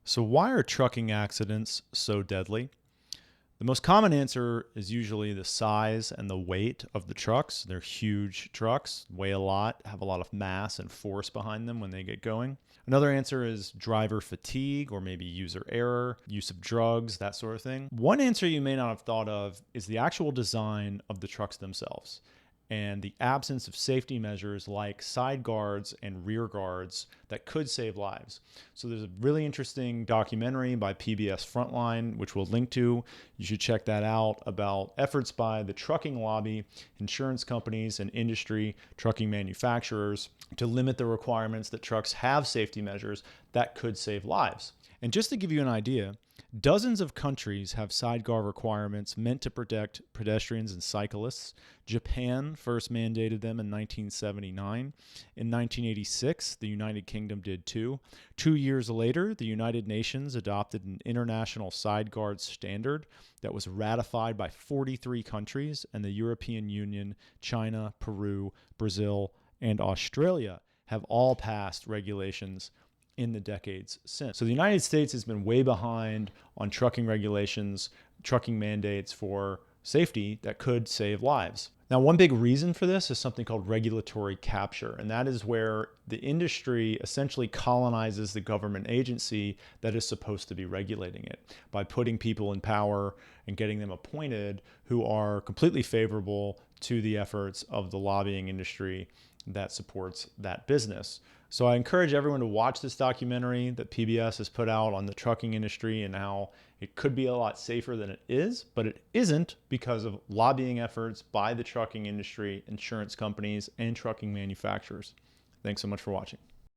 So, why are trucking accidents so deadly? The most common answer is usually the size and the weight of the trucks. They're huge trucks, weigh a lot, have a lot of mass and force behind them when they get going. Another answer is driver fatigue or maybe user error, use of drugs, that sort of thing. One answer you may not have thought of is the actual design of the trucks themselves and the absence of safety measures like side guards and rear guards that could save lives. So there's a really interesting documentary by PBS Frontline, which we'll link to. You should check that out, about efforts by the trucking lobby, insurance companies, and industry trucking manufacturers to limit the requirements that trucks have safety measures that could save lives. And just to give you an idea, dozens of countries have sidecar requirements meant to protect pedestrians and cyclists. Japan first mandated them in 1979. In 1986, the United Kingdom did too. 2 years later, the United Nations adopted an international sideguard standard that was ratified by 43 countries, and the European Union, China, Peru, Brazil, and Australia have all passed regulations in the decades since. So the United States has been way behind on trucking regulations, trucking mandates for safety that could save lives. Now, one big reason for this is something called regulatory capture, and that is where the industry essentially colonizes the government agency that is supposed to be regulating it by putting people in power and getting them appointed who are completely favorable to the efforts of the lobbying industry that supports that business. So I encourage everyone to watch this documentary that PBS has put out on the trucking industry and how it could be a lot safer than it is, but it isn't because of lobbying efforts by the trucking industry, insurance companies, and trucking manufacturers. Thanks so much for watching.